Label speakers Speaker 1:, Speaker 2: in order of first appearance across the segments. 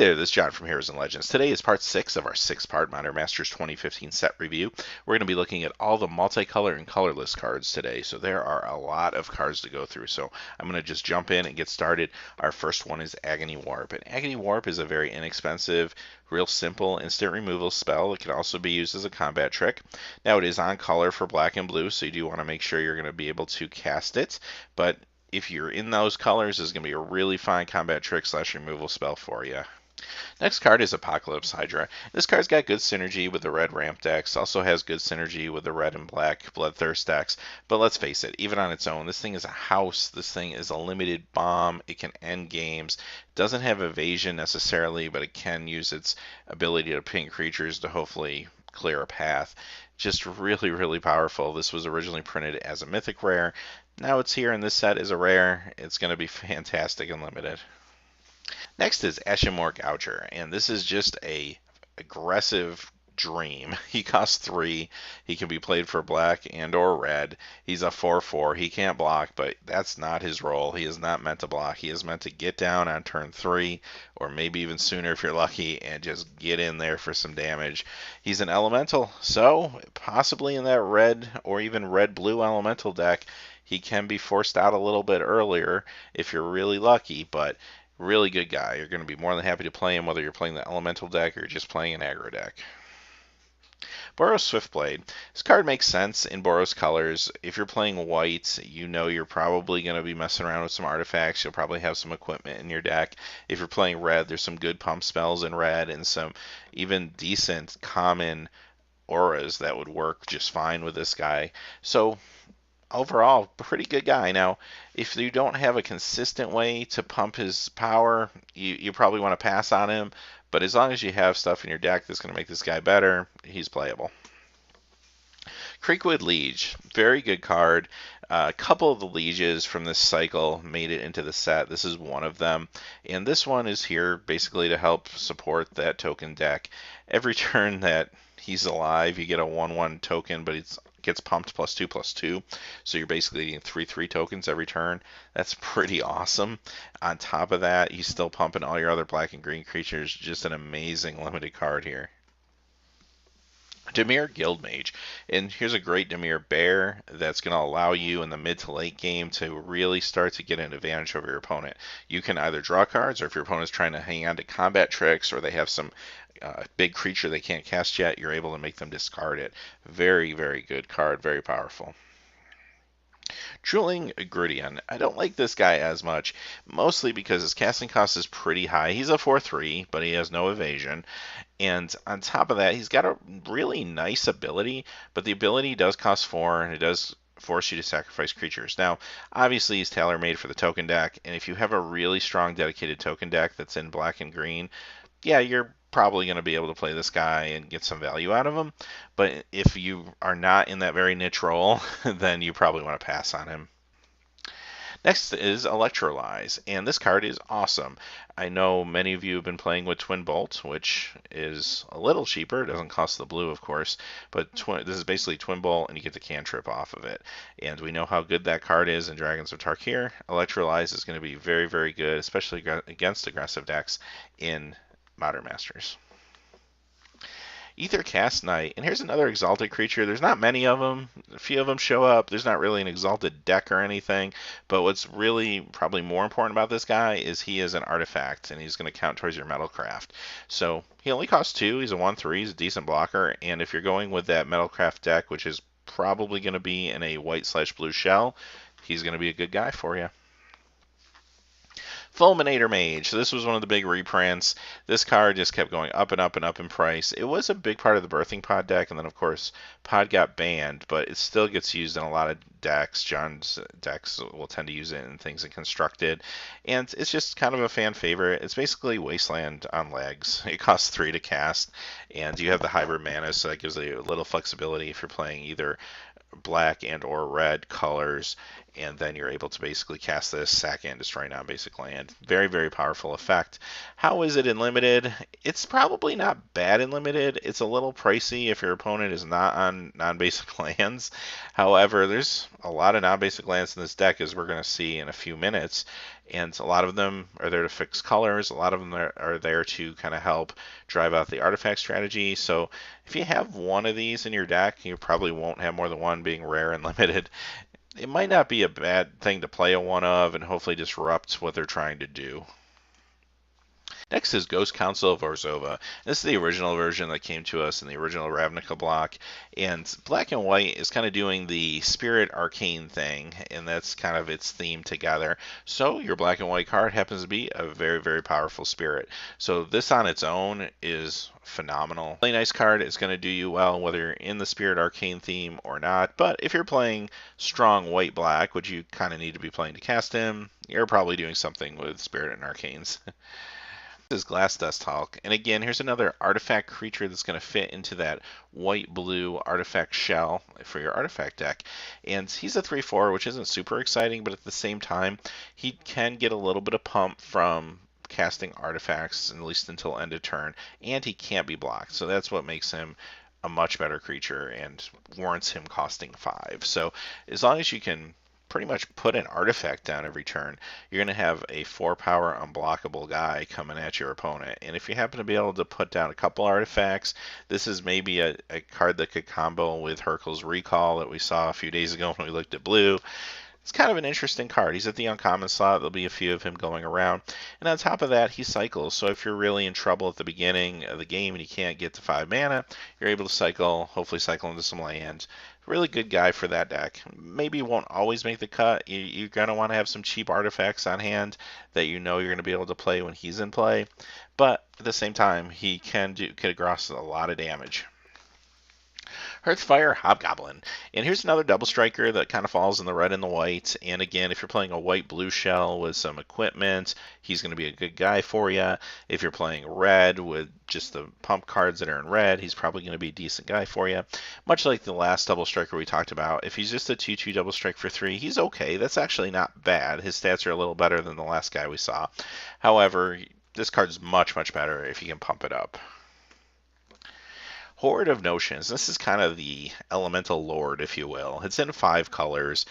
Speaker 1: There, this is John from Heroes and Legends. Today is part 6 of our 6-part Modern Masters 2015 set review. We're going to be looking at all the multicolor and colorless cards today, so there are a lot of cards to go through. So I'm going to just jump in and get started. Our first one is Agony Warp. And Agony Warp is a very inexpensive, real simple instant removal spell. It can also be used as a combat trick. Now it is on color for black and blue, so you do want to make sure you're going to be able to cast it, but if you're in those colors, this is going to be a really fine combat trick / removal spell for you. Next card is Apocalypse Hydra. This card's got good synergy with the red ramp decks, also has good synergy with the red and black Bloodthirst decks, but let's face it, even on its own, this thing is a house, this thing is a limited bomb, it can end games, doesn't have evasion necessarily, but it can use its ability to ping creatures to hopefully clear a path. Just really, really powerful. This was originally printed as a mythic rare. Now it's here in this set as a rare. It's going to be fantastic and limited. Next is Ashimor Gouger, and this is just a aggressive dream. He costs 3. He can be played for black and or red. He's a 4/4. He can't block, but that's not his role. He is not meant to block. He is meant to get down on turn 3, or maybe even sooner if you're lucky, and just get in there for some damage. He's an elemental, so possibly in that red or even red-blue elemental deck, he can be forced out a little bit earlier if you're really lucky, but really good guy. You're going to be more than happy to play him whether you're playing the elemental deck or just playing an aggro deck. Boros Swiftblade. This card makes sense in Boros colors. If you're playing white, you know you're probably going to be messing around with some artifacts. You'll probably have some equipment in your deck. If you're playing red, there's some good pump spells in red and some even decent common auras that would work just fine with this guy. So overall, pretty good guy. Now, if you don't have a consistent way to pump his power, you probably want to pass on him. But as long as you have stuff in your deck that's going to make this guy better, he's playable. Creekwood Liege, very good card. A couple of the lieges from this cycle made it into the set. This is one of them. And this one is here basically to help support that token deck. Every turn that he's alive, you get a 1/1 token, but it's gets pumped +2/+2, so you're basically getting 3/3 tokens every turn. That's pretty awesome. On top of that, he's still pumping all your other black and green creatures. Just an amazing limited card here. Dimir Guildmage, and here's a great Dimir Bear that's going to allow you in the mid to late game to really start to get an advantage over your opponent. You can either draw cards, or if your opponent's trying to hang on to combat tricks, or they have some big creature they can't cast yet, you're able to make them discard it. Very, very good card, very powerful. Drooling Grudian. I don't like this guy as much, mostly because his casting cost is pretty high. He's a 4/3, but he has no evasion. And on top of that, he's got a really nice ability, but the ability does cost 4, and it does force you to sacrifice creatures. Now, obviously, he's tailor-made for the token deck, and if you have a really strong dedicated token deck that's in black and green, yeah, you're probably going to be able to play this guy and get some value out of him. But if you are not in that very niche role, then you probably want to pass on him. Next is Electrolyze, and this card is awesome. I know many of you have been playing with Twin Bolt, which is a little cheaper. It doesn't cost the blue, of course, but this is basically Twin Bolt, and you get the cantrip off of it. And we know how good that card is in Dragons of Tarkir. Electrolyze is going to be very, very good, especially against aggressive decks in Modern Masters. Aethercast Knight, and here's another exalted creature. There's not many of them. A few of them show up. There's not really an exalted deck or anything, but what's really probably more important about this guy is he is an artifact, and he's going to count towards your Metalcraft. So he only costs 2. He's a 1/3. He's a decent blocker, and if you're going with that Metalcraft deck, which is probably going to be in a white/blue shell, he's going to be a good guy for you. Fulminator Mage. So this was one of the big reprints. This card just kept going up and up and up in price. It was a big part of the Birthing Pod deck, and then, of course, Pod got banned, but it still gets used in a lot of decks. John's decks will tend to use it in things in Constructed, and it's just kind of a fan favorite. It's basically Wasteland on legs. It costs 3 to cast, and you have the hybrid mana, so that gives you a little flexibility if you're playing either black and or red colors, and then you're able to basically cast this, sack it, and destroy non-basic land. Very, very powerful effect. How is it in limited? It's probably not bad in limited. It's a little pricey if your opponent is not on non-basic lands. However, there's a lot of non-basic lands in this deck, as we're going to see in a few minutes, and a lot of them are there to fix colors. A lot of them are there to kind of help drive out the artifact strategy. So if you have one of these in your deck, you probably won't have more than one, being rare and limited. It might not be a bad thing to play a one of and hopefully disrupt what they're trying to do. Next is Ghost Council of Orzhova. This is the original version that came to us in the original Ravnica block, and Black and White is kind of doing the Spirit Arcane thing, and that's kind of its theme together. So your Black and White card happens to be a very, very powerful Spirit. So this on its own is phenomenal. Really nice card. It's going to do you well whether you're in the Spirit Arcane theme or not, but if you're playing strong white-black, which you kind of need to be playing to cast him, you're probably doing something with Spirit and Arcanes. Is Glass Dust Hulk, and again, here's another artifact creature that's going to fit into that white-blue artifact shell for your artifact deck. And he's a 3/4, which isn't super exciting, but at the same time, he can get a little bit of pump from casting artifacts, at least until end of turn, and he can't be blocked. So that's what makes him a much better creature and warrants him costing 5. So as long as you can pretty much put an artifact down every turn, you're going to have a 4-power unblockable guy coming at your opponent. And if you happen to be able to put down a couple artifacts, this is maybe a card that could combo with Hurkyl's Recall that we saw a few days ago when we looked at blue. It's kind of an interesting card. He's at the uncommon slot. There'll be a few of him going around. And on top of that, he cycles. So if you're really in trouble at the beginning of the game and you can't get to 5 mana, you're able to cycle, hopefully cycle into some land. Really good guy for that deck. Maybe you won't always make the cut. You're going to want to have some cheap artifacts on hand that you know you're going to be able to play when he's in play. But at the same time, he can gross a lot of damage. Hearthfire Hobgoblin. And here's another double striker that kind of falls in the red and the white. And again, if you're playing a white-blue shell with some equipment, he's going to be a good guy for you. If you're playing red with just the pump cards that are in red, he's probably going to be a decent guy for you. Much like the last double striker we talked about, if he's just a 2/2 double strike for 3, he's okay. That's actually not bad. His stats are a little better than the last guy we saw. However, this card's much, much better if you can pump it up. Horde of Notions. This is kind of the elemental lord, if you will. It's in 5 colors.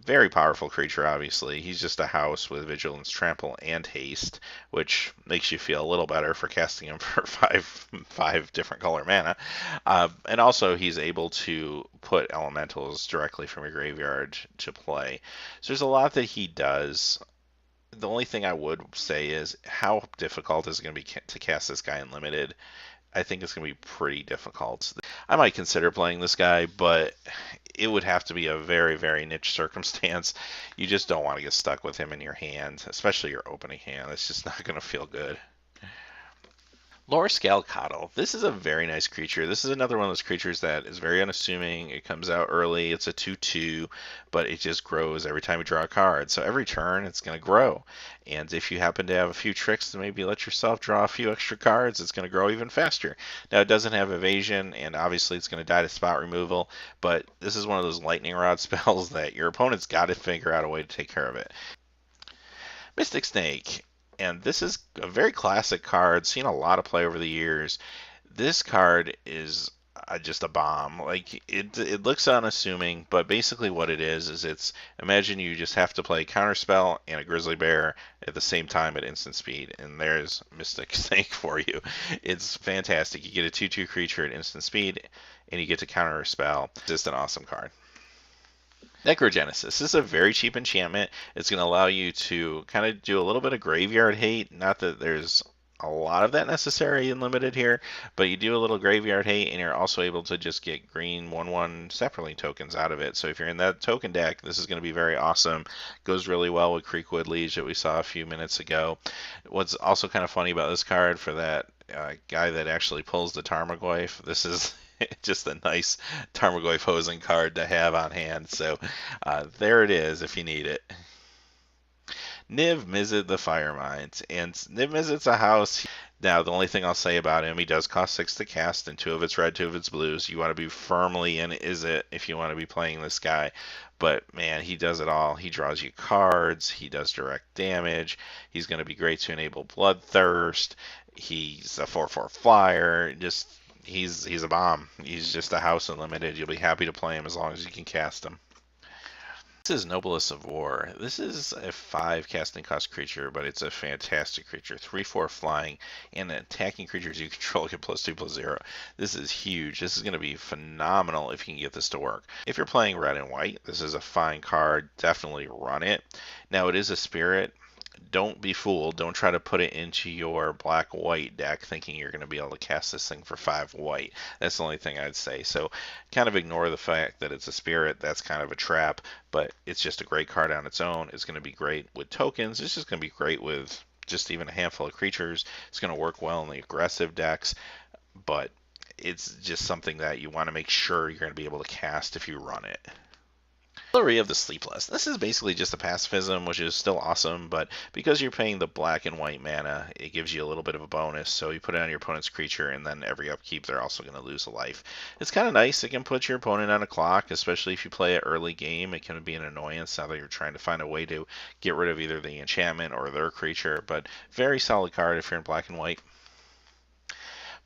Speaker 1: Very powerful creature, obviously. He's just a house with Vigilance, Trample, and Haste, which makes you feel a little better for casting him for five different color mana. And also, he's able to put elementals directly from your graveyard to play. So there's a lot that he does. The only thing I would say is, how difficult is it going to be to cast this guy in Limited? I think it's going to be pretty difficult. I might consider playing this guy, but it would have to be a very, very niche circumstance. You just don't want to get stuck with him in your hand, especially your opening hand. It's just not going to feel good. Lorescale Coddle. This is a very nice creature. This is another one of those creatures that is very unassuming. It comes out early. It's a 2/2, but it just grows every time you draw a card. So every turn, it's going to grow. And if you happen to have a few tricks to maybe let yourself draw a few extra cards, it's going to grow even faster. Now, it doesn't have evasion, and obviously it's going to die to spot removal, but this is one of those lightning rod spells that your opponent's got to figure out a way to take care of it. Mystic Snake. And this is a very classic card, seen a lot of play over the years. This card is just a bomb. Like, it looks unassuming, but basically what it is it's, imagine you just have to play Counterspell and a Grizzly Bear at the same time at instant speed, and there's Mystic Snake for you. It's fantastic. You get a 2/2 creature at instant speed, and you get to Counterspell. It's just an awesome card. Necrogenesis. This is a very cheap enchantment. It's going to allow you to kind of do a little bit of graveyard hate. Not that there's a lot of that necessary in Limited here, but you do a little graveyard hate, and you're also able to just get green 1/1 Sapperling tokens out of it. So if you're in that token deck, this is going to be very awesome. Goes really well with Creekwood Liege that we saw a few minutes ago. What's also kind of funny about this card, for that guy that actually pulls the Tarmogoyf, this is just a nice Tarmogoyf hosing card to have on hand. So there it is if you need it. Niv Mizzet the Firemind. And Niv Mizzet's a house. Now, the only thing I'll say about him, he does cost 6 to cast, and 2 of it's red, 2 of it's blues. You want to be firmly in Izzet if you want to be playing this guy. But, man, he does it all. He draws you cards. He does direct damage. He's going to be great to enable Bloodthirst. He's a 4/4 flyer. Just... He's a bomb. He's just a house unlimited. You'll be happy to play him as long as you can cast him. This is Noblest of War. This is a 5 casting cost creature, but it's a fantastic creature. 3/4 flying, and attacking creatures you control get +2/+0. This is huge. This is going to be phenomenal if you can get this to work. If you're playing red and white, this is a fine card. Definitely run it. Now, it is a spirit. Don't be fooled. Don't try to put it into your black-white deck thinking you're going to be able to cast this thing for 5 white. That's the only thing I'd say. So kind of ignore the fact that it's a spirit. That's kind of a trap, but it's just a great card on its own. It's going to be great with tokens. It's just going to be great with just even a handful of creatures. It's going to work well in the aggressive decks, but it's just something that you want to make sure you're going to be able to cast if you run it. Gallery of the Sleepless. This is basically just a pacifism, which is still awesome, but because you're paying the black and white mana, it gives you a little bit of a bonus. So you put it on your opponent's creature, and then every upkeep they're also going to lose a life. It's kind of nice. It can put your opponent on a clock, especially if you play it early game. It can be an annoyance now that you're trying to find a way to get rid of either the enchantment or their creature, but very solid card if you're in black and white.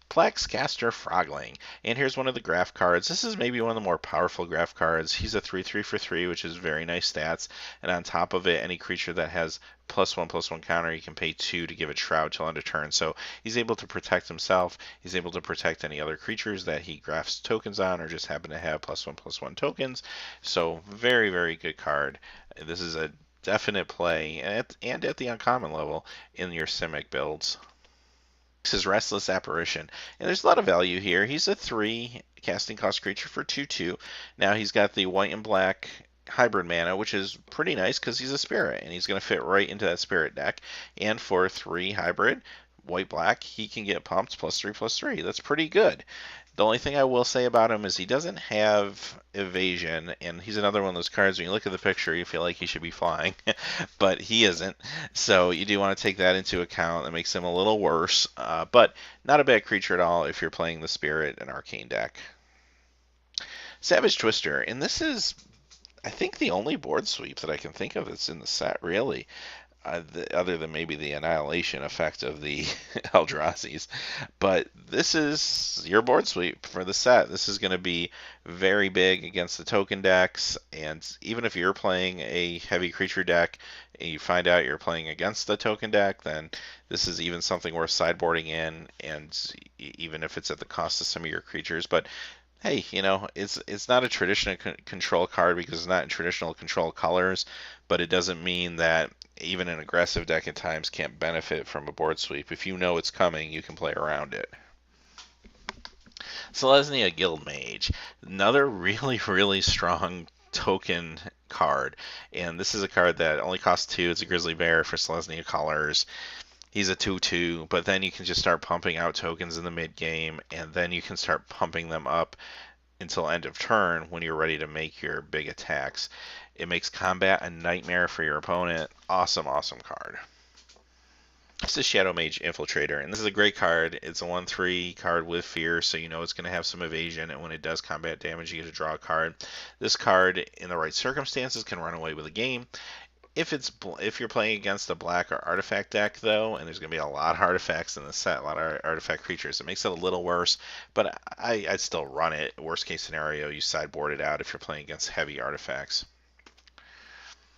Speaker 1: Plaxcaster Frogling. And here's one of the graph cards. This is maybe one of the more powerful graph cards. He's a 3/3 for 3, which is very nice stats. And on top of it, any creature that has +1/+1 counter, you can pay 2 to give it Shroud till end of turn. So he's able to protect himself. He's able to protect any other creatures that he graphs tokens on or just happen to have +1/+1 tokens. So very, very good card. This is a definite play and at the uncommon level in your Simic builds. This is Restless Apparition, and there's a lot of value here. He's a 3 casting cost creature for 2/2. Now he's got the white and black hybrid mana, which is pretty nice because he's a spirit, and he's going to fit right into that spirit deck. And for 3 hybrid, white-black, he can get pumped +3/+3. That's pretty good. The only thing I will say about him is he doesn't have evasion, and he's another one of those cards when you look at the picture, you feel like he should be flying, but he isn't. So you do want to take that into account. That makes him a little worse, but not a bad creature at all if you're playing the Spirit and Arcane deck. Savage Twister, and this is, I think, the only board sweep that I can think of that's in the set, really. Other than maybe the annihilation effect of the Eldrazi's. But this is your board sweep for the set. This is going to be very big against the token decks, and even if you're playing a heavy creature deck and you find out you're playing against the token deck, then this is even something worth sideboarding in, and even if it's at the cost of some of your creatures. But hey, you know, it's not a traditional control card because it's not in traditional control colors, but it doesn't mean that even an aggressive deck at times can't benefit from a board sweep. If you know it's coming, you can play around it. Selesnya Guildmage, another really, really strong token card. And this is a card that only costs 2. It's a Grizzly Bear for Selesnya colors. He's a 2/2, but then you can just start pumping out tokens in the mid game, and then you can start pumping them up until end of turn when you're ready to make your big attacks. It makes combat a nightmare for your opponent. Awesome, awesome card. This is Shadow Mage Infiltrator, and this is a great card. It's a 1/3 card with fear, so you know it's going to have some evasion, and when it does combat damage, you get to draw a card. This card, in the right circumstances, can run away with a game. If you're playing against a black or artifact deck, though, and there's going to be a lot of artifacts in the set, a lot of artifact creatures, it makes it a little worse, but I'd still run it. Worst case scenario, you sideboard it out if you're playing against heavy artifacts.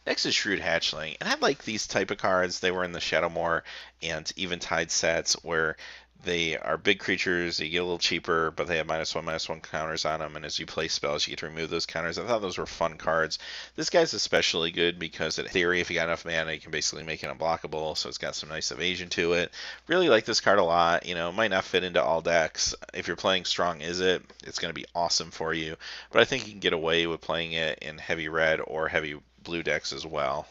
Speaker 1: Next is Shrewd Hatchling, and I like these type of cards. They were in the Shadowmoor and Eventide sets where they are big creatures, they get a little cheaper, but they have -1/-1 counters on them, and as you play spells, you get to remove those counters. I thought those were fun cards. This guy's especially good because, in theory, if you got enough mana, you can basically make it unblockable, so it's got some nice evasion to it. Really like this card a lot. You know, it might not fit into all decks. If you're playing Strong Izzet, it's going to be awesome for you, but I think you can get away with playing it in heavy red or heavy blue decks as well.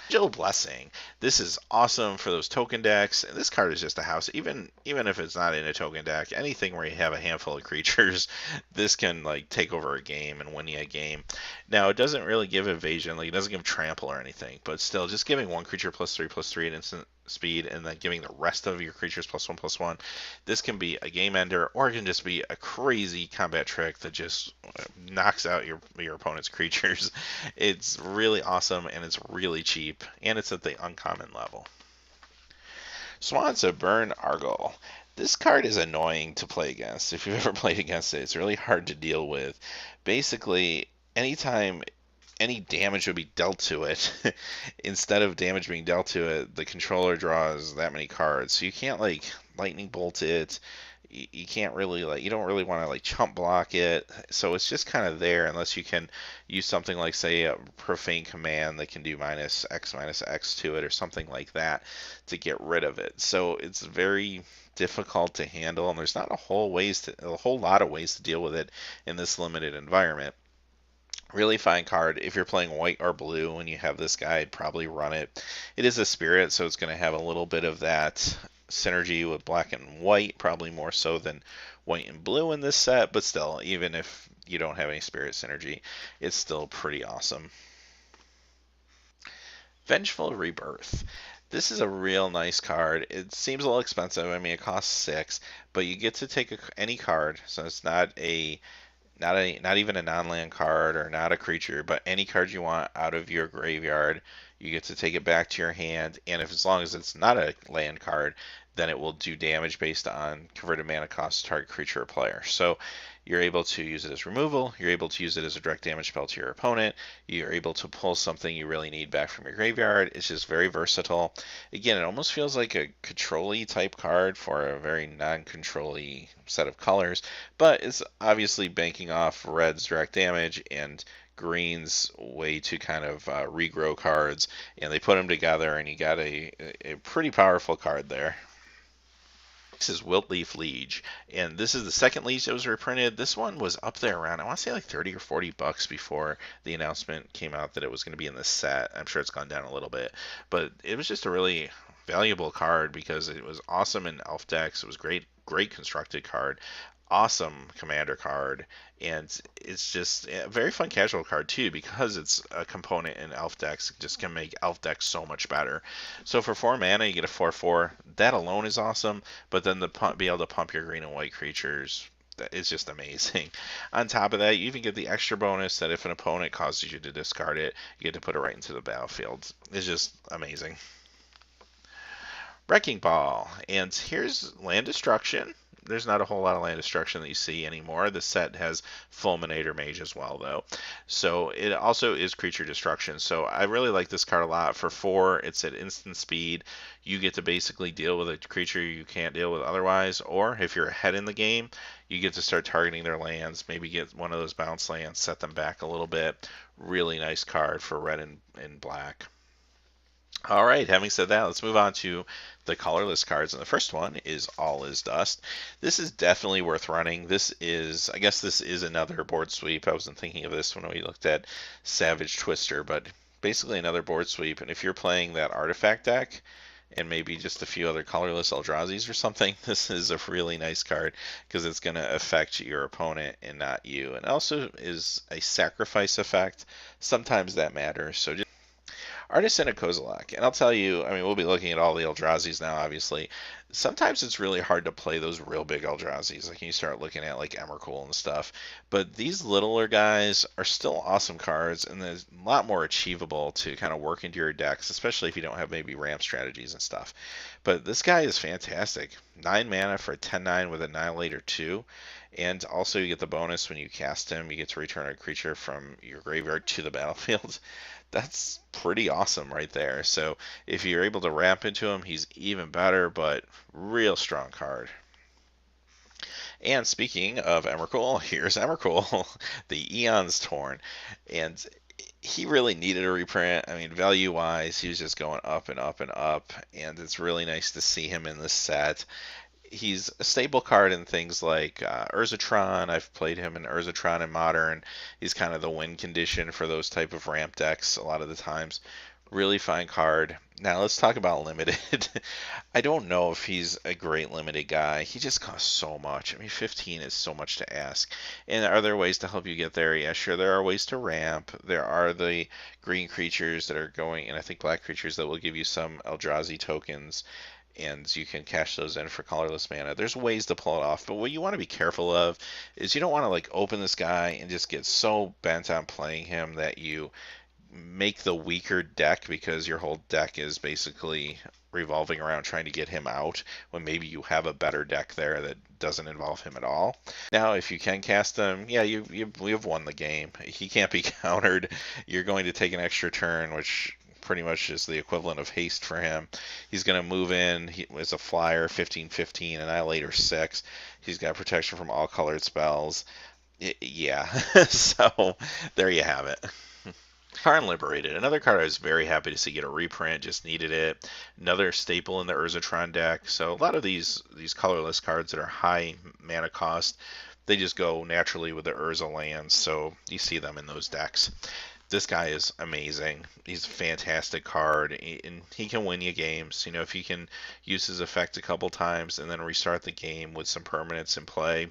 Speaker 1: Angel Blessing. This is awesome for those token decks. And this card is just a house. Even if it's not in a token deck, anything where you have a handful of creatures, this can like take over a game and win you a game. Now it doesn't really give evasion, like it doesn't give trample or anything, but still just giving one creature +3/+3 at instant speed and then giving the rest of your creatures +1/+1. This can be a game ender, or it can just be a crazy combat trick that just knocks out your opponent's creatures. It's really awesome, and it's really cheap, and it's at the uncommon level. Swans of Burn Argyle. This card is annoying to play against. If you've ever played against it, it's really hard to deal with. Basically, anytime any damage would be dealt to it. Instead of damage being dealt to it, the controller draws that many cards. So you can't like lightning bolt it. You can't really like you don't really want to like chump block it. So it's just kind of there unless you can use something like say a profane command that can do minus X to it or something like that to get rid of it. So it's very difficult to handle and there's not a whole lot of ways to deal with it in this limited environment. Really fine card. If you're playing white or blue and you have this guy, I'd probably run it. It is a spirit, so it's going to have a little bit of that synergy with black and white, probably more so than white and blue in this set, but still, even if you don't have any spirit synergy, it's still pretty awesome. Vengeful Rebirth. This is a real nice card. It seems a little expensive. I mean, it costs 6, but you get to take any card, so it's not even a non-land card or not a creature, but any card you want out of your graveyard. You get to take it back to your hand, and if as long as it's not a land card, then it will do damage based on converted mana cost to target creature or player. So you're able to use it as removal, you're able to use it as a direct damage spell to your opponent, you're able to pull something you really need back from your graveyard. It's just very versatile. Again, it almost feels like a control-y type card for a very non-control-y set of colors, but it's obviously banking off red's direct damage and green's way to kind of regrow cards, and they put them together, and you got a pretty powerful card there. This is Wiltleaf Liege, and this is the second Liege that was reprinted. This one was up there around, I want to say like 30 or 40 bucks before the announcement came out that it was going to be in this set. I'm sure it's gone down a little bit, but it was just a really valuable card because it was awesome in elf decks. It was great constructed card, awesome commander card, and it's just a very fun casual card too because it's a component in elf decks. It just can make elf decks so much better. So for 4 mana you get a 4/4. That alone is awesome, but then be able to pump your green and white creatures, that is just amazing. On top of that, you even get the extra bonus that if an opponent causes you to discard it, you get to put it right into the battlefield. It's just amazing. Wrecking Ball, and here's land destruction. There's not a whole lot of land destruction that you see anymore. The set has Fulminator Mage as well, though. So it also is creature destruction. So I really like this card a lot. For 4, it's at instant speed. You get to basically deal with a creature you can't deal with otherwise. Or if you're ahead in the game, you get to start targeting their lands. Maybe get one of those bounce lands, set them back a little bit. Really nice card for red and black. All right, having said that, let's move on to the colorless cards. And the first one is All Is Dust. This is definitely worth running. I guess this is another board sweep. I wasn't thinking of this when we looked at Savage Twister, but basically another board sweep. And if you're playing that artifact deck and maybe just a few other colorless Eldrazi's or something, this is a really nice card because it's going to affect your opponent and not you. And also is a sacrifice effect. Sometimes that matters. So just Artisan of Kozilek. And I'll tell you, I mean, we'll be looking at all the Eldrazi's now, obviously. Sometimes it's really hard to play those real big Eldrazi's. Like, you start looking at, like, Emrakul and stuff. But these littler guys are still awesome cards, and there's a lot more achievable to kind of work into your decks, especially if you don't have maybe ramp strategies and stuff. But this guy is fantastic. 9 mana for a 10/9 with Annihilator 2. And also you get the bonus when you cast him, you get to return a creature from your graveyard to the battlefield. That's pretty awesome right there. So if you're able to ramp into him, he's even better, but real strong card. And speaking of Emrakul, here's Emrakul, the Eon's Torn. And he really needed a reprint. I mean, value-wise, he was just going up and up and up, and it's really nice to see him in this set. He's a staple card in things like Urzatron. I've played him in Urzatron and Modern. He's kind of the win condition for those type of ramp decks a lot of the times. Really fine card. Now let's talk about limited. I don't know if he's a great limited guy. He just costs so much. I mean, 15 is so much to ask. And are there ways to help you get there? Yeah, sure, there are ways to ramp. There are the green creatures that are going, and I think black creatures that will give you some Eldrazi tokens, and you can cash those in for colorless mana. There's ways to pull it off, but what you want to be careful of is you don't want to like open this guy and just get so bent on playing him that you make the weaker deck because your whole deck is basically revolving around trying to get him out when maybe you have a better deck there that doesn't involve him at all. Now, if you can cast him, yeah, you've won the game. He can't be countered. You're going to take an extra turn, which pretty much is the equivalent of haste for him. He's going to move in. He is a flyer, 15/15, Annihilator 6. He's got protection from all colored spells. Yeah, so there you have it. Karn Liberated, another card I was very happy to see get a reprint, just needed it. Another staple in the Urzatron deck. So a lot of these colorless cards that are high mana cost, they just go naturally with the Urza lands, so you see them in those decks. This guy is amazing. He's a fantastic card, and he can win you games. You know, if you can use his effect a couple times and then restart the game with some permanents in play,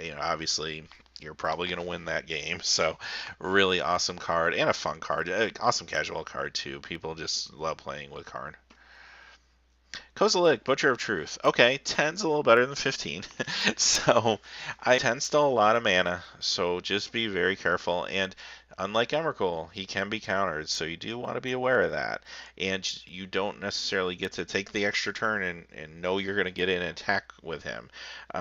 Speaker 1: you know, obviously you're probably going to win that game. So really awesome card and a fun card. Awesome casual card too. People just love playing with card. Kozilek, Butcher of Truth. Okay, 10's a little better than 15. So 10's still a lot of mana, so just be very careful. And unlike Emrakul, he can be countered, so you do want to be aware of that. And you don't necessarily get to take the extra turn and know you're going to get in and attack with him.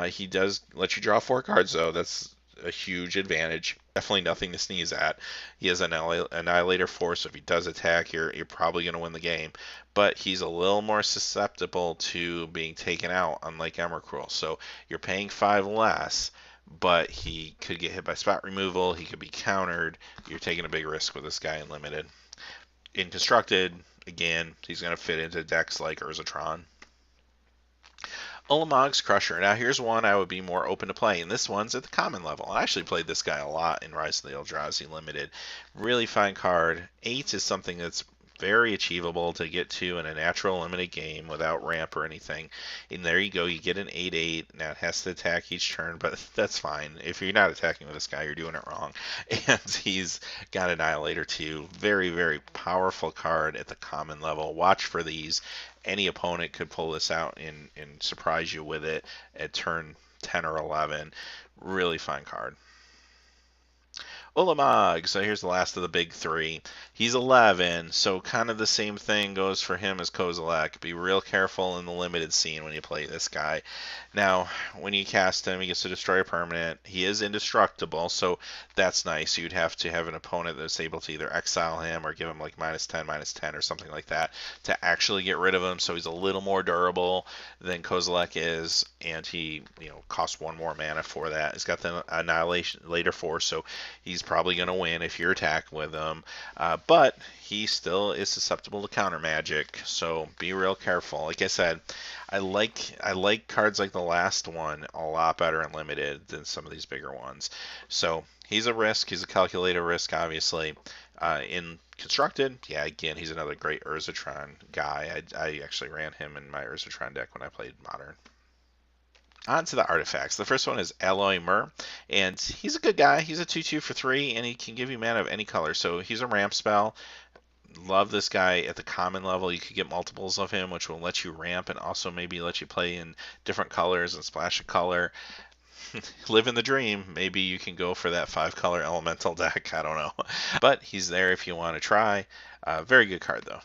Speaker 1: He does let you draw 4 cards, though. That's a huge advantage. Definitely nothing to sneeze at. He has Annihilator 4, so if he does attack, you're probably going to win the game. But he's a little more susceptible to being taken out, unlike Emrakul. So you're paying 5 less, but he could get hit by spot removal. He could be countered. You're taking a big risk with this guy in Limited. In Constructed, again, he's going to fit into decks like Urzatron. Ulamog's Crusher. Now here's one I would be more open to playing. This one's at the common level. I actually played this guy a lot in Rise of the Eldrazi Limited. Really fine card. 8 is something that's very achievable to get to in a natural limited game without ramp or anything. And there you go, you get an 8/8. Now it has to attack each turn, but that's fine. If you're not attacking with this guy, you're doing it wrong. And he's got Annihilator 2. Very, very powerful card at the common level. Watch for these. Any opponent could pull this out and surprise you with it at turn 10 or 11. Really fine card. Ulamog, so here's the last of the big 3. He's 11, so kind of the same thing goes for him as Kozilek. Be real careful in the limited scene when you play this guy. Now, when you cast him, he gets to destroy a permanent. He is indestructible, so that's nice. You'd have to have an opponent that's able to either exile him or give him like -10 or something like that to actually get rid of him, so he's a little more durable than Kozilek is, and he, costs 1 more mana for that. He's got the Annihilator 4, so he's probably going to win if you attack with him, but he still is susceptible to counter magic, so be real careful. Like I said, I like cards like the last one a lot better in Limited than some of these bigger ones. So he's a risk. He's a calculated risk, obviously. In Constructed, yeah, again, he's another great Urzatron guy. I actually ran him in my Urzatron deck when I played Modern. On to the artifacts. The first one is Alloy Myr, and he's a good guy. He's a 2/2 for 3, and he can give you mana of any color. So he's a ramp spell. Love this guy at the common level. You could get multiples of him, which will let you ramp and also maybe let you play in different colors and splash a color. Live in the dream. Maybe you can go for that 5-color elemental deck. I don't know. But he's there if you want to try. Very good card, though.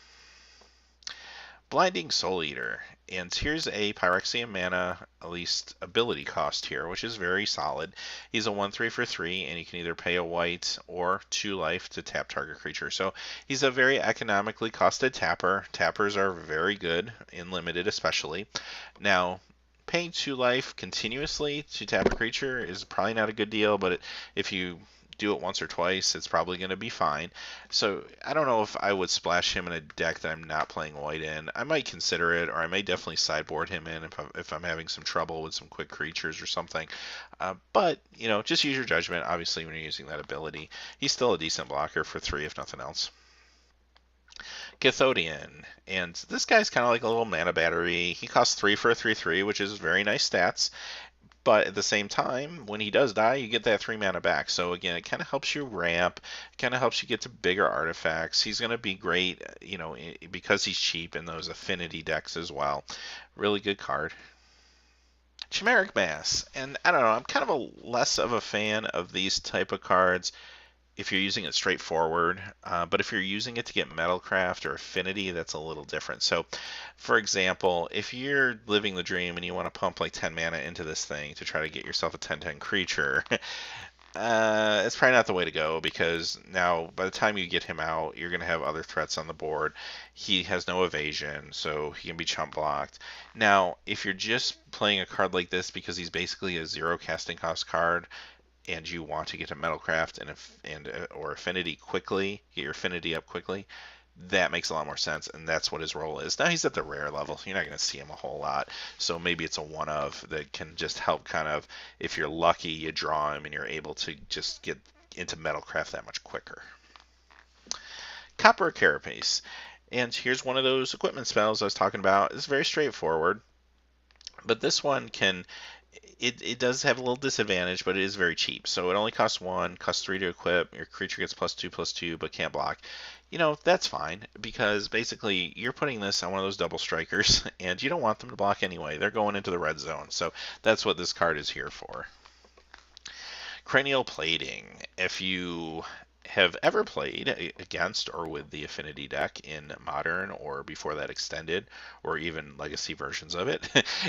Speaker 1: Blinding Soul Eater. And here's a Phyrexian mana, at least ability cost here, which is very solid. He's a 1/3 for 3, and you can either pay a white or 2 life to tap target creature. So he's a very economically costed tapper. Tappers are very good in Limited, especially. Now, paying 2 life continuously to tap a creature is probably not a good deal, but if you do it once or twice, it's probably going to be fine. So I don't know if I would splash him in a deck that I'm not playing white in. I might consider it, or I may definitely sideboard him in if I'm having some trouble with some quick creatures or something. But, just use your judgment, obviously, when you're using that ability. He's still a decent blocker for 3, if nothing else. Cathodian, and this guy's kind of like a little mana battery. He costs 3 for a 3/3, which is very nice stats. But at the same time, when he does die, you get that 3 mana back. So again, it kind of helps you ramp. It kind of helps you get to bigger artifacts. He's going to be great, because he's cheap in those affinity decks as well. Really good card. Chimeric Mass. And I don't know, I'm kind of less of a fan of these type of cards if you're using it straightforward. But if you're using it to get Metalcraft or Affinity, that's a little different. So, for example, if you're living the dream and you want to pump like 10 mana into this thing to try to get yourself a 10/10 creature, it's probably not the way to go because now by the time you get him out, you're going to have other threats on the board. He has no evasion, so he can be chump blocked. Now, if you're just playing a card like this because he's basically a 0 casting cost card, and you want to get a Metalcraft or Affinity quickly, get your Affinity up quickly, that makes a lot more sense, and that's what his role is. Now he's at the rare level, so you're not going to see him a whole lot, so maybe it's a one of that can just help kind of, if you're lucky, you draw him and you're able to just get into Metalcraft that much quicker. Copper Carapace. And here's one of those equipment spells I was talking about. It's very straightforward, but this one can it does have a little disadvantage, but it is very cheap. So it only costs 1, costs 3 to equip. Your creature gets +2/+2, but can't block. That's fine because basically you're putting this on one of those double strikers, and you don't want them to block anyway. They're going into the red zone, so that's what this card is here for. Cranial Plating. If you have ever played against or with the Affinity deck in Modern or before that Extended or even Legacy versions of it,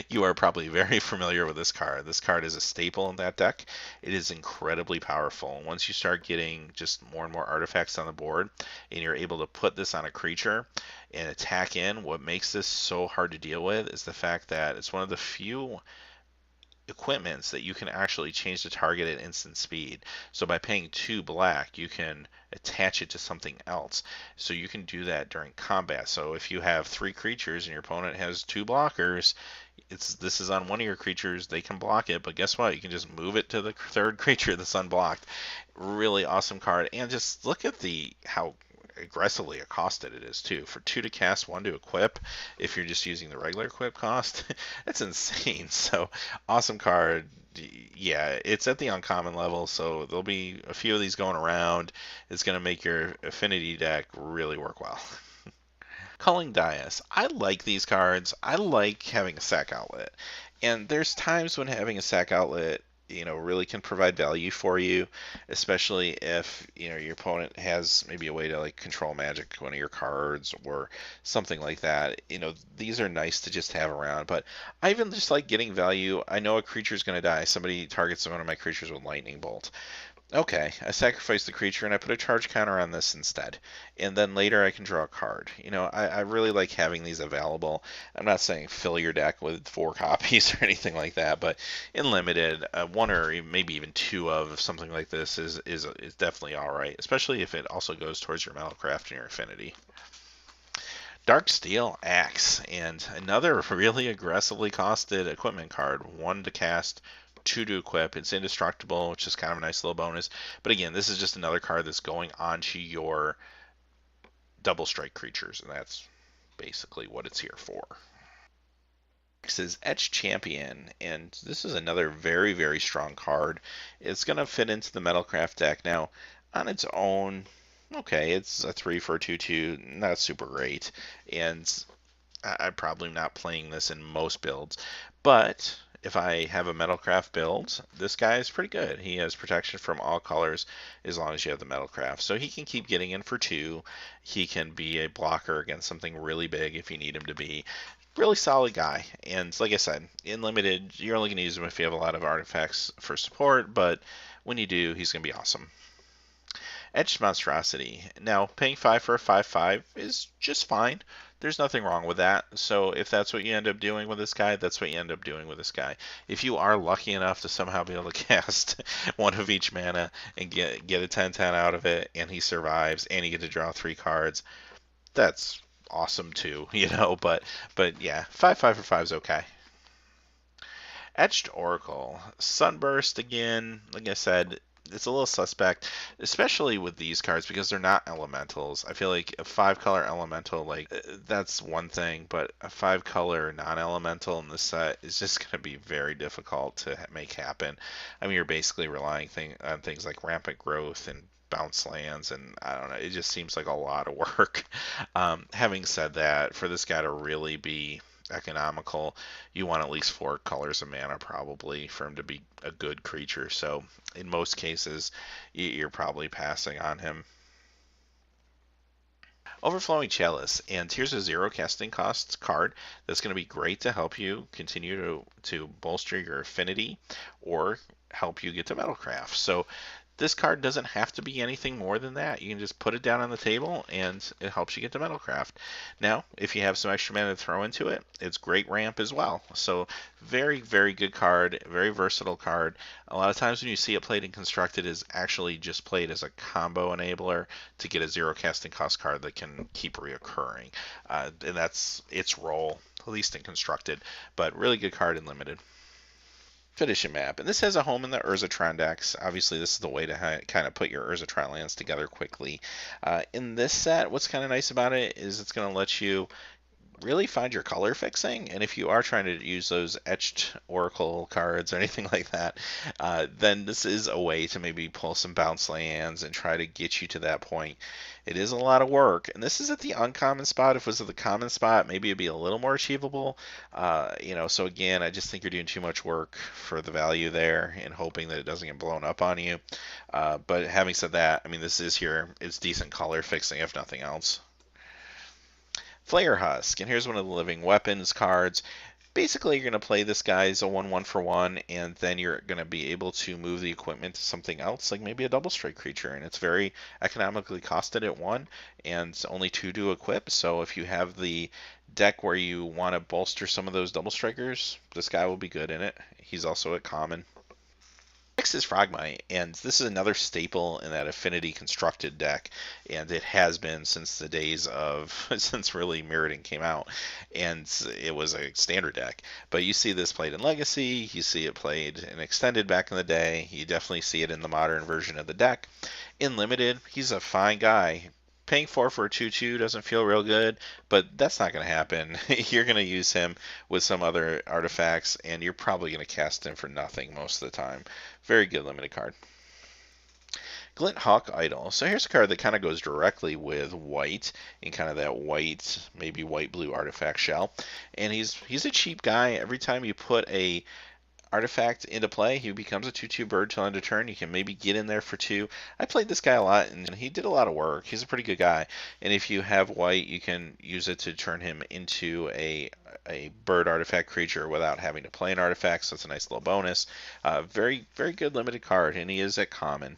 Speaker 1: you are probably very familiar with this card. This card is a staple in that deck. It is incredibly powerful. Once you start getting just more and more artifacts on the board and you're able to put this on a creature and attack in, what makes this so hard to deal with is the fact that it's one of the few equipments that you can actually change the target at instant speed. So by paying 2 black, you can attach it to something else. So you can do that during combat. So if you have 3 creatures and your opponent has 2 blockers, this is on one of your creatures, they can block it, but guess what? You can just move it to the third creature that's unblocked. Really awesome card. And just look at how aggressively accosted it is too. For 2 to cast, 1 to equip, if you're just using the regular equip cost, that's insane. So awesome card. Yeah, it's at the uncommon level, so there'll be a few of these going around. It's going to make your Affinity deck really work well. Culling Dais. I like these cards. I like having a sack outlet. And there's times when having a sack outlet really can provide value for you, especially if, your opponent has maybe a way to like control magic one of your cards or something like that. These are nice to just have around, but I even just like getting value. I know a creature's going to die. Somebody targets one of my creatures with lightning bolt. Okay, I sacrifice the creature and I put a charge counter on this instead. And then later I can draw a card. I really like having these available. I'm not saying fill your deck with 4 copies or anything like that, but in limited, 1 or maybe even 2 of something like this is definitely alright, especially if it also goes towards your Metalcraft and your Affinity. Dark Steel Axe, and another really aggressively costed equipment card. 1 to cast, 2 to equip. It's indestructible, which is kind of a nice little bonus. But again, this is just another card that's going onto your double strike creatures, and that's basically what it's here for. Next is Etch Champion, and this is another very, very strong card. It's going to fit into the Metalcraft deck. Now, on its own, okay, it's a 3 for a 2/2, not super great, and I'm probably not playing this in most builds, but if I have a Metalcraft build, this guy is pretty good. He has protection from all colors as long as you have the Metalcraft. So he can keep getting in for 2. He can be a blocker against something really big if you need him to be. Really solid guy. And like I said, in limited, you're only going to use him if you have a lot of artifacts for support, but when you do, he's going to be awesome. Etched Monstrosity. Now, paying 5 for a 5/5 is just fine. There's nothing wrong with that. So if that's what you end up doing with this guy, that's what you end up doing with this guy. If you are lucky enough to somehow be able to cast 1 of each mana and get a 10/10 out of it, and he survives, and you get to draw 3 cards, that's awesome too, But yeah, 5/5 for 5 is okay. Etched Oracle. Sunburst again, like I said, it's a little suspect, especially with these cards because they're not elementals. I feel like a 5-color elemental, that's one thing, but a 5-color non-elemental in this set is just going to be very difficult to make happen. I mean, you're basically relying on things like rampant growth and bounce lands, and I don't know, it just seems like a lot of work. Having said that, for this guy to really be economical. You want at least 4 colors of mana probably for him to be a good creature. So in most cases, you're probably passing on him. Overflowing Chalice, and here's a 0 casting cost card that's going to be great to help you continue to bolster your affinity or help you get to Metalcraft. So this card doesn't have to be anything more than that. You can just put it down on the table and it helps you get to Metalcraft. Now, if you have some extra mana to throw into it, it's great ramp as well. So very, very good card, very versatile card. A lot of times when you see it played in Constructed, is actually just played as a combo enabler to get a 0 casting cost card that can keep reoccurring. And that's its role, at least in Constructed, but really good card in Limited. Expedition map, and this has a home in the Urzatron decks. Obviously, this is the way to kind of put your Urzatron lands together quickly. In this set, what's kind of nice about it is it's going to let you really find your color fixing, and if you are trying to use those etched oracle cards or anything like that, then this is a way to maybe pull some bounce lands and try to get you to that point. It is a lot of work, and this is at the uncommon spot. If it was at the common spot, maybe it'd be a little more achievable. So again, I just think you're doing too much work for the value there and hoping that it doesn't get blown up on you. But having said that, I mean, this is here. It's decent color fixing, if nothing else. Flayer Husk, and here's one of the living weapons cards. Basically, you're going to play this guy as a 1/1 for 1, and then you're going to be able to move the equipment to something else, like maybe a double strike creature, and it's very economically costed at 1, and it's only 2 to equip, so if you have the deck where you want to bolster some of those double strikers, this guy will be good in it. He's also a common. Next is Frogmite, and this is another staple in that Affinity Constructed deck, and it has been since the days of, since really Mirrodin came out, and it was a standard deck. But you see this played in Legacy, you see it played in Extended back in the day, you definitely see it in the modern version of the deck. In Limited, he's a fine guy. Paying 4 for a 2/2 doesn't feel real good, but that's not going to happen. You're going to use him with some other artifacts, and you're probably going to cast him for nothing most of the time. Very good limited card. Glint Hawk Idol. So here's a card that kind of goes directly with white in kind of that white, maybe white-blue artifact shell. And he's a cheap guy. Every time you put a artifact into play, he becomes a 2/2 bird till end of turn. You can maybe get in there for 2. I played this guy a lot, and he did a lot of work. He's a pretty good guy. And if you have white, you can use it to turn him into a bird artifact creature without having to play an artifact, so it's a nice little bonus. Very, very good limited card, and he is at common.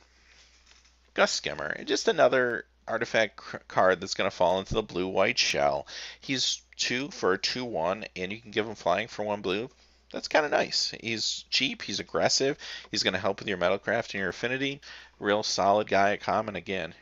Speaker 1: Gust Skimmer, just another artifact card that's going to fall into the blue-white shell. He's 2 for a 2/1, and you can give him flying for 1 blue. That's kind of nice. He's cheap, he's aggressive, he's going to help with your Metalcraft and your affinity. Real solid guy at common again.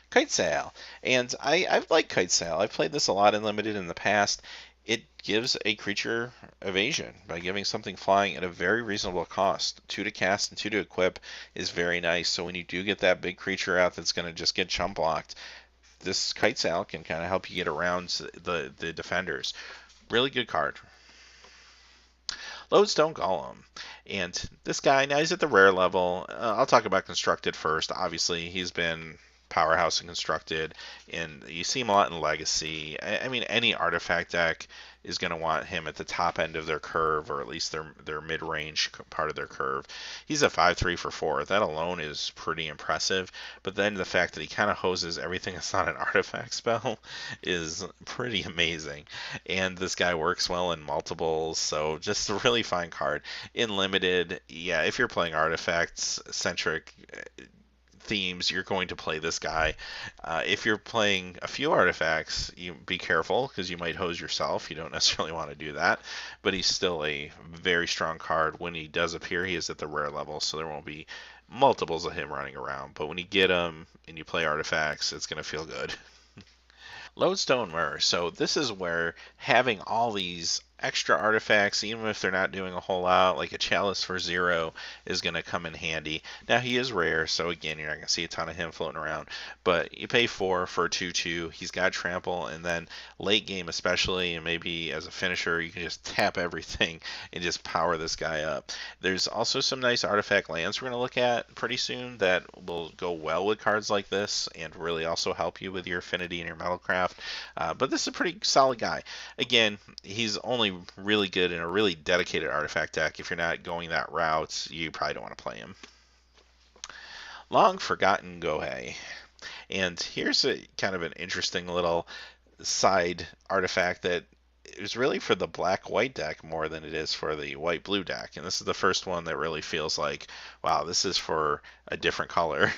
Speaker 1: Kite Sail, and I like Kite Sail. I've played this a lot in Limited in the past. It gives a creature evasion by giving something flying at a very reasonable cost. 2 to cast and 2 to equip is very nice, so when you do get that big creature out that's going to just get chump blocked, this Kite Sail can kind of help you get around the defenders. Really good card. Lodestone Golem. And this guy, now he's at the rare level. I'll talk about Constructed first. Obviously, he's been powerhouse and Constructed, and you see him a lot in Legacy. I mean, any artifact deck is going to want him at the top end of their curve, or at least their mid-range part of their curve. He's a 5/3 for 4. That alone is pretty impressive, but then the fact that he kind of hoses everything that's not an artifact spell is pretty amazing. And this guy works well in multiples, so just a really fine card. In Limited, yeah, if you're playing artifacts-centric themes, you're going to play this guy. If you're playing a few artifacts, you be careful because you might hose yourself. You don't necessarily want to do that, but he's still a very strong card. When he does appear, he is at the rare level, so there won't be multiples of him running around. But when you get him and you play artifacts, it's going to feel good. Lodestone Mirror. So this is where having all these extra artifacts, even if they're not doing a whole lot, like a Chalice for 0 is going to come in handy. Now, he is rare, so again, you're not going to see a ton of him floating around, but you pay 4 for a 2/2. He's got trample, and then late game especially, and maybe as a finisher, you can just tap everything and just power this guy up. There's also some nice artifact lands we're going to look at pretty soon that will go well with cards like this and really also help you with your affinity and your metalcraft. But this is a pretty solid guy. Again, he's only really good in a really dedicated artifact deck. If you're not going that route, you probably don't want to play him. Long Forgotten Gohei. And here's a kind of an interesting little side artifact that is really for the black-white deck more than it is for the white-blue deck. And this is the first one that really feels like, wow, this is for a different color.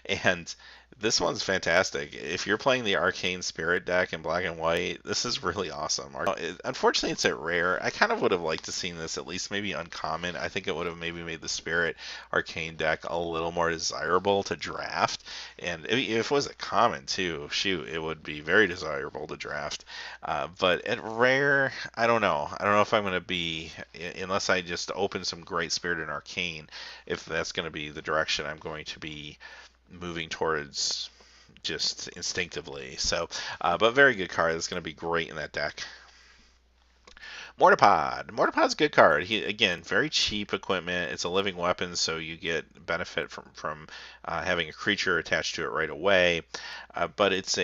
Speaker 1: And this one's fantastic. If you're playing the Arcane Spirit deck in black and white, this is really awesome. Unfortunately, it's at rare. I kind of would have liked to seen this at least maybe uncommon. I think it would have maybe made the Spirit Arcane deck a little more desirable to draft. And if it was a common too, shoot, it would be very desirable to draft. But at rare, I don't know. I don't know if I'm going to be, unless I just open some great Spirit and Arcane, if that's going to be the direction I'm going to be moving towards just instinctively. So, but very good card. That's going to be great in that deck. Mortipod. Mortipod's a good card. He, again, very cheap equipment. It's a living weapon, so you get benefit from having a creature attached to it right away. But it's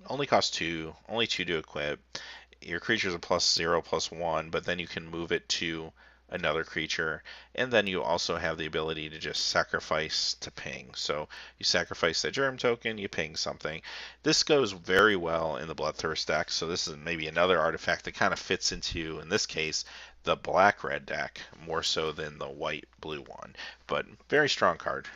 Speaker 1: only costs 2, only 2 to equip. Your creature's a +0, +1, but then you can move it to another creature, and then you also have the ability to just sacrifice to ping. So you sacrifice the germ token, you ping something. This goes very well in the Bloodthirst deck, so this is maybe another artifact that kind of fits into, in this case, the black-red deck, more so than the white-blue one, but very strong card.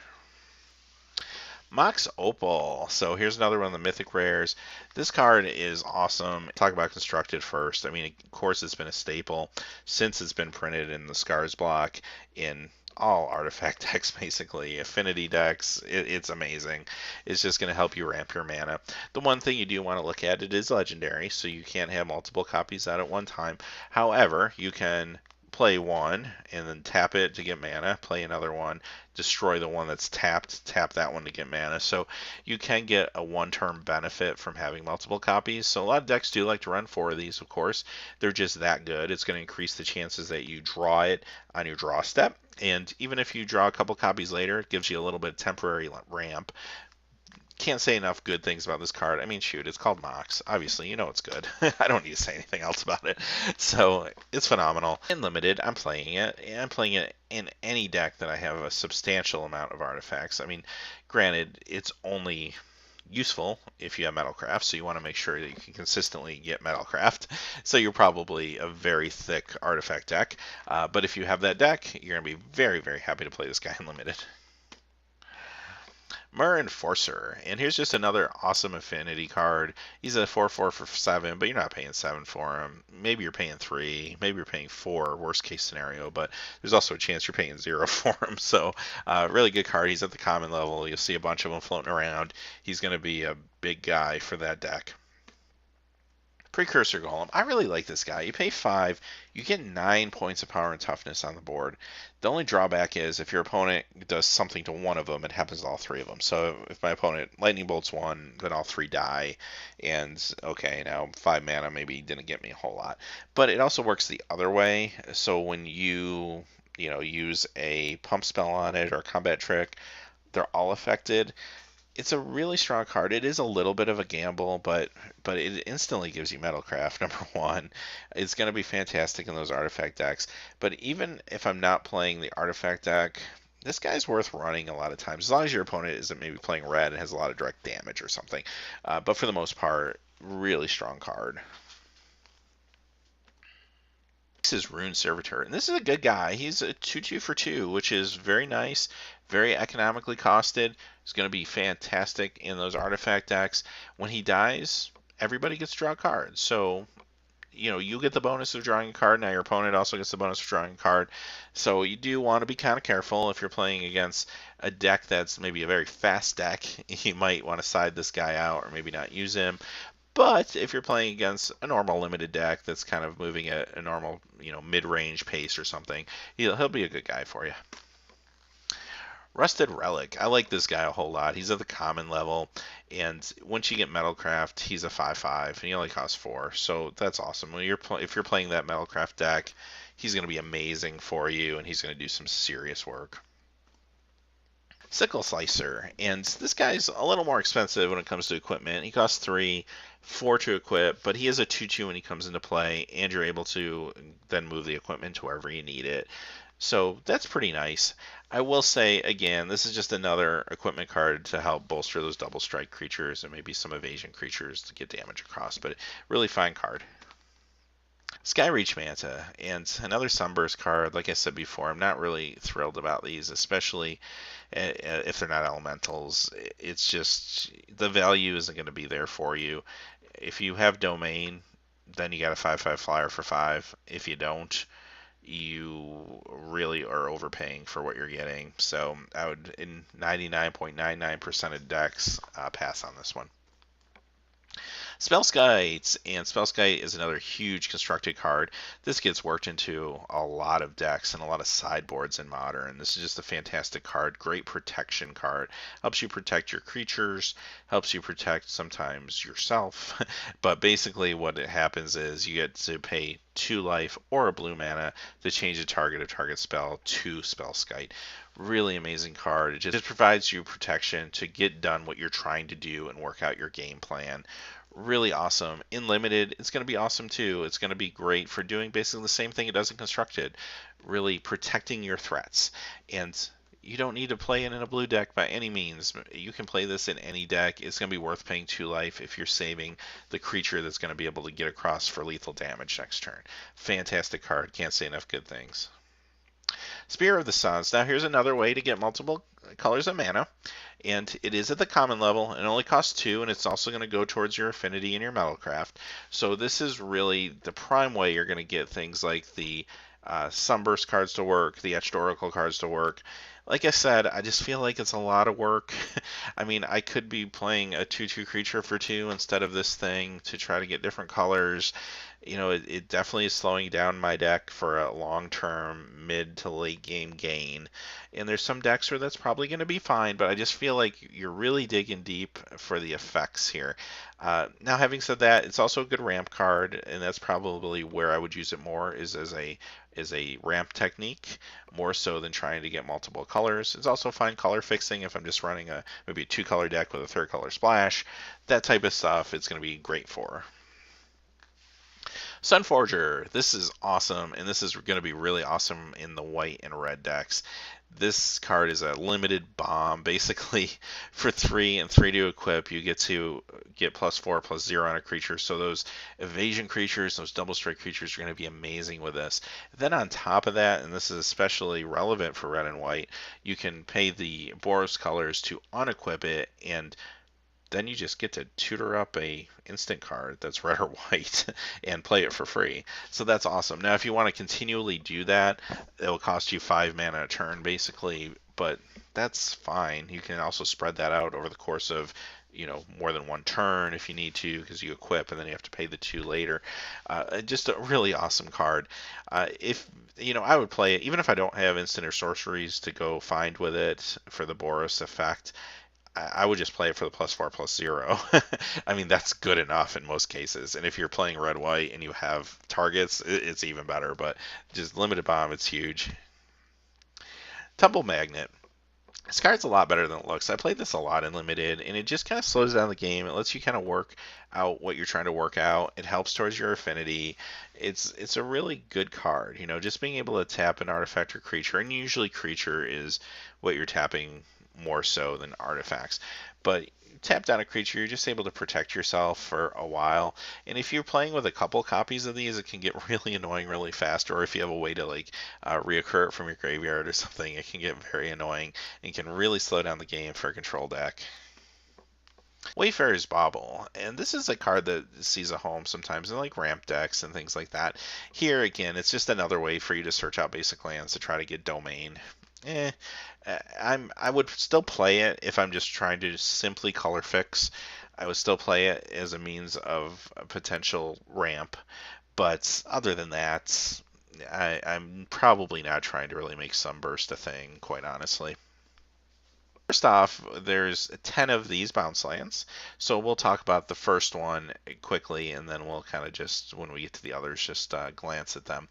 Speaker 1: Mox Opal. So here's another one of the mythic rares. This card is awesome. Talk about constructed first. I mean, of course, it's been a staple since it's been printed in the Scars block in all artifact decks, basically. Affinity decks, it's amazing. It's just going to help you ramp your mana. The one thing you do want to look at, it is legendary, so you can't have multiple copies out at one time. However, you can play one and then tap it to get mana, play another one, destroy the one that's tapped, tap that one to get mana. So you can get a one-turn benefit from having multiple copies. So a lot of decks do like to run 4 of these, of course. They're just that good. It's going to increase the chances that you draw it on your draw step. And even if you draw a couple copies later, it gives you a little bit of temporary ramp. Can't say enough good things about this card. I mean, shoot, it's called Mox. Obviously, you know it's good. I don't need to say anything else about it. So, it's phenomenal. In Limited, I'm playing it. And I'm playing it in any deck that I have a substantial amount of artifacts. I mean, granted, it's only useful if you have Metalcraft, so you want to make sure that you can consistently get Metalcraft. So you're probably a very thick artifact deck. But if you have that deck, you're going to be very, very happy to play this guy in Limited. Myr Enforcer, and here's just another awesome affinity card. He's a 4/4 for 7, but you're not paying 7 for him. Maybe you're paying 3, maybe you're paying 4, worst case scenario, but there's also a chance you're paying 0 for him. So, really good card. He's at the common level. You'll see a bunch of them floating around. He's going to be a big guy for that deck. Precursor Golem. I really like this guy. You pay 5, you get 9 points of power and toughness on the board. The only drawback is if your opponent does something to one of them, it happens to all 3 of them. So if my opponent lightning bolts one, then all 3 die. And okay, now 5 mana maybe didn't get me a whole lot. But it also works the other way. So when you use a pump spell on it or a combat trick, they're all affected. It's a really strong card. It is a little bit of a gamble, but it instantly gives you Metalcraft, number 1. It's going to be fantastic in those artifact decks. But even if I'm not playing the artifact deck, this guy's worth running a lot of times, as long as your opponent isn't maybe playing red and has a lot of direct damage or something. But for the most part, really strong card. This is Rune Servitor, and this is a good guy. He's a 2/2 for 2, which is very nice, very economically costed. He's going to be fantastic in those artifact decks. When he dies, everybody gets to draw cards. So, you get the bonus of drawing a card. Now your opponent also gets the bonus of drawing a card. So you do want to be kind of careful if you're playing against a deck that's maybe a very fast deck. You might want to side this guy out or maybe not use him. But if you're playing against a normal limited deck that's kind of moving at a normal, mid-range pace or something, he'll be a good guy for you. Rusted Relic. I like this guy a whole lot. He's at the common level, and once you get Metalcraft, he's a 5/5, and he only costs 4, so that's awesome. If you're playing that Metalcraft deck, he's going to be amazing for you, and he's going to do some serious work. Sickle Slicer, and this guy's a little more expensive when it comes to equipment. He costs 3, 4 to equip, but he is a 2/2 when he comes into play, and you're able to then move the equipment to wherever you need it. So that's pretty nice. I will say, again, this is just another equipment card to help bolster those double strike creatures and maybe some evasion creatures to get damage across, but really fine card. Skyreach Manta, and another Sunburst card. Like I said before, I'm not really thrilled about these, especially if they're not elementals. It's just the value isn't going to be there for you. If you have Domain, then you got a 5/5 flyer for 5. If you don't, you really are overpaying for what you're getting. So I would, in 99.99% of decks, pass on this one. Spellskite, and Spellskite is another huge constructed card. This gets worked into a lot of decks and a lot of sideboards in Modern. This is just a fantastic card, great protection card. Helps you protect your creatures, helps you protect sometimes yourself, but basically what it happens is you get to pay 2 life or a blue mana to change the target of target spell to Spellskite. Really amazing card. It just provides you protection to get done what you're trying to do and work out your game plan. Really awesome. In Limited, it's going to be awesome too. It's going to be great for doing basically the same thing it does in Constructed, really protecting your threats. And you don't need to play it in a blue deck by any means. You can play this in any deck. It's going to be worth paying 2 life if you're saving the creature that's going to be able to get across for lethal damage next turn. Fantastic card. Can't say enough good things. Spear of the Suns. Now here's another way to get multiple colors of mana, and it is at the common level, and it only costs 2, and it's also going to go towards your affinity and your Metalcraft. So this is really the prime way you're going to get things like the Sunburst cards to work, the Etched Oracle cards to work. Like I said, I just feel like it's a lot of work. I mean, I could be playing a 2/2 creature for 2 instead of this thing to try to get different colors. It definitely is slowing down my deck for a long-term mid to late game gain. And there's some decks where that's probably going to be fine, but I just feel like you're really digging deep for the effects here. Now, having said that, it's also a good ramp card, and that's probably where I would use it more, is as a ramp technique, more so than trying to get multiple colors. It's also fine color fixing if I'm just running maybe a 2-color deck with a 3rd color splash. That type of stuff it's going to be great for. Sunforger, this is awesome, and this is going to be really awesome in the white and red decks. This card is a limited bomb. Basically, for 3 and 3 to equip, you get to get +4/+0 on a creature. So those evasion creatures, those double strike creatures are going to be amazing with this. Then on top of that, and this is especially relevant for red and white, you can pay the Boros colors to unequip it, and then you just get to tutor up a instant card that's red or white and play it for free. So that's awesome. Now, if you want to continually do that, it will cost you 5 mana a turn, basically, but that's fine. You can also spread that out over the course of more than one turn if you need to, because you equip and then you have to pay the 2 later. Just a really awesome card. If I would play it even if I don't have instant or sorceries to go find with it for the Boros effect. I would just play it for the +4/+0. I mean, that's good enough in most cases. And if you're playing red-white and you have targets, it's even better. But just limited bomb, it's huge. Tumble Magnet. This card's a lot better than it looks. I played this a lot in Limited, and it just kind of slows down the game. It lets you kind of work out what you're trying to work out. It helps towards your affinity. It's a really good card. Just being able to tap an artifact or creature, and usually creature is what you're tapping more so than artifacts. But tap down a creature, you're just able to protect yourself for a while. And if you're playing with a couple copies of these, it can get really annoying really fast. Or if you have a way to reoccur it from your graveyard or something, it can get very annoying and can really slow down the game for a control deck. Wayfarer's Bauble, and this is a card that sees a home sometimes in ramp decks and things like that. Here again, it's just another way for you to search out basic lands to try to get Domain. I would still play it if I'm just trying to simply color fix. I would still play it as a means of a potential ramp, but other than that, I'm probably not trying to really make Sunburst a thing, quite honestly. First off, there's 10 of these bounce lands, so we'll talk about the first one quickly, and then we'll kind of just, when we get to the others, just glance at them.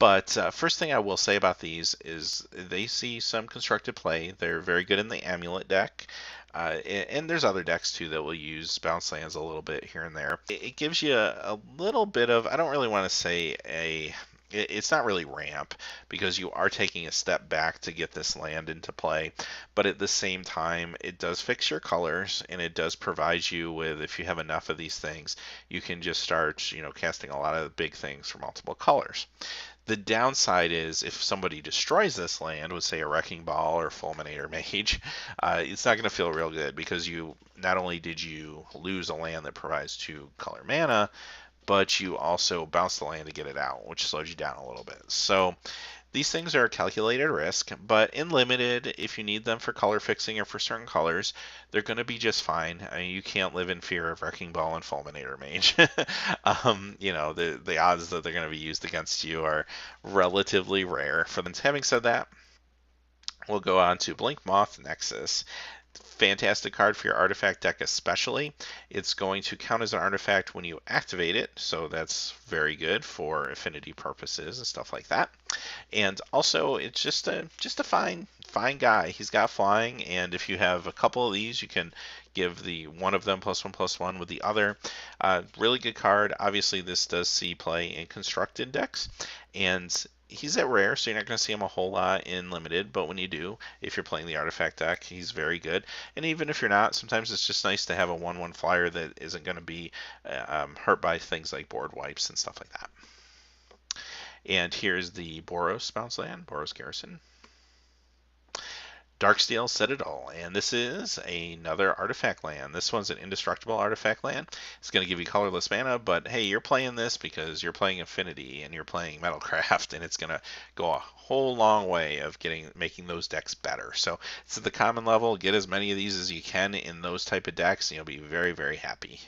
Speaker 1: But first thing I will say about these is they see some constructed play. They're very good in the Amulet deck. And there's other decks too that will use bounce lands a little bit here and there. It gives you a little bit of, I don't really want to say it's not really ramp because you are taking a step back to get this land into play, but at the same time it does fix your colors and it does provide you with, if you have enough of these things, you can just start, casting a lot of big things for multiple colors. The downside is if somebody destroys this land with, say, a Wrecking Ball or Fulminator Mage, it's not going to feel real good because you not only did you lose a land that provides 2-color mana, but you also bounce the land to get it out, which slows you down a little bit. So these things are a calculated risk, but in limited, if you need them for color fixing or for certain colors, they're going to be just fine. I mean, you can't live in fear of Wrecking Ball and Fulminator Mage. The odds that they're going to be used against you are relatively rare. For them, having said that, we'll go on to Blink Moth Nexus. Fantastic card for your artifact deck especially. It's going to count as an artifact when you activate it, so that's very good for affinity purposes and stuff like that. And also it's just a fine guy. He's got flying, and if you have a couple of these, you can give the one of them +1/+1 with the other. Really good card. Obviously this does see play in constructed decks, and he's at rare, so you're not going to see him a whole lot in limited, but when you do, if you're playing the artifact deck, he's very good. And even if you're not, sometimes it's just nice to have a 1/1 flyer that isn't going to be hurt by things like board wipes and stuff like that. And here's the Boros bounce land, Boros Garrison. Darksteel Citadel, and this is another artifact land. This one's an indestructible artifact land. It's going to give you colorless mana, but hey, you're playing this because you're playing Affinity and you're playing Metalcraft, and it's going to go a whole long way of making those decks better. So it's at the common level. Get as many of these as you can in those type of decks, and you'll be very, very happy.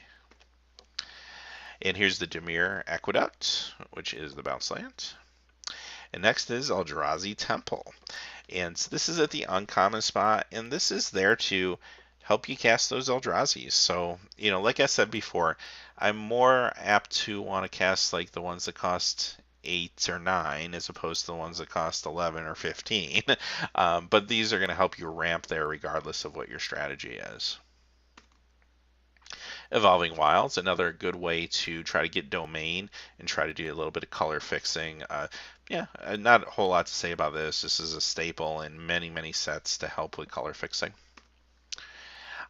Speaker 1: And here's the Dimir Aqueduct, which is the bounce land. And next is Eldrazi Temple. And this is at the uncommon spot, and this is there to help you cast those Eldrazi's. So, like I said before, I'm more apt to want to cast like the ones that cost 8 or 9 as opposed to the ones that cost 11 or 15. But these are going to help you ramp there regardless of what your strategy is. Evolving Wilds, another good way to try to get domain and try to do a little bit of color fixing. Not a whole lot to say about this. This is a staple in many, many sets to help with color fixing.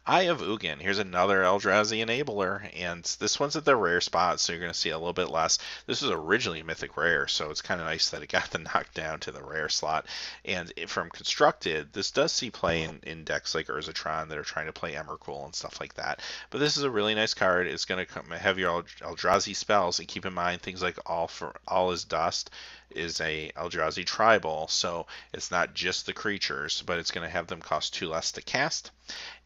Speaker 1: Eye of Ugin. Here's another Eldrazi enabler, and this one's at the rare spot, so you're going to see a little bit less. This was originally a mythic rare, so it's kind of nice that it got the knockdown to the rare slot. And from constructed, this does see play in decks like Urzatron that are trying to play Emrakul and stuff like that. But this is a really nice card. It's going to have your Eldrazi spells, and keep in mind things like All is Dust is a Eldrazi tribal, so it's not just the creatures, but it's going to have them cost 2 less to cast.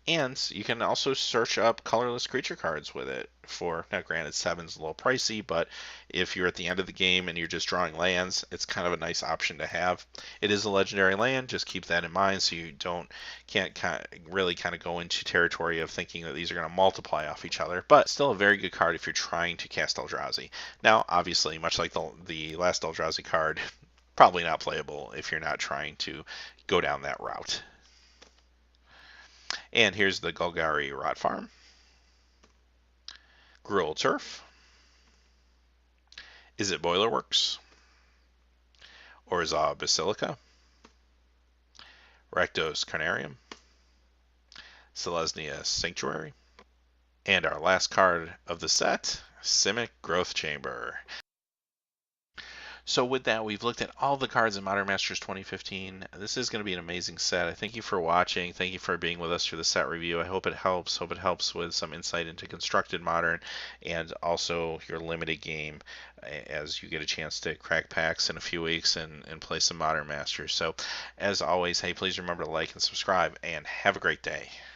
Speaker 1: And you can also search up colorless creature cards with it for, now granted 7's a little pricey, but if you're at the end of the game and you're just drawing lands, it's kind of a nice option to have. It is a legendary land, just keep that in mind so you can't really go into territory of thinking that these are going to multiply off each other, but still a very good card if you're trying to cast Eldrazi. Now, obviously, much like the last Eldrazi card, probably not playable if you're not trying to go down that route. And here's the Golgari Rot Farm, Gruul Turf, Is It Boilerworks, Orzhov Basilica, Rakdos Carnarium, Selesnya Sanctuary, and our last card of the set, Simic Growth Chamber. So with that, we've looked at all the cards in Modern Masters 2015. This is going to be an amazing set. I thank you for watching. Thank you for being with us through the set review. I hope it helps. Hope it helps with some insight into Constructed Modern and also your limited game as you get a chance to crack packs in a few weeks and play some Modern Masters. So as always, hey, please remember to like and subscribe, and have a great day.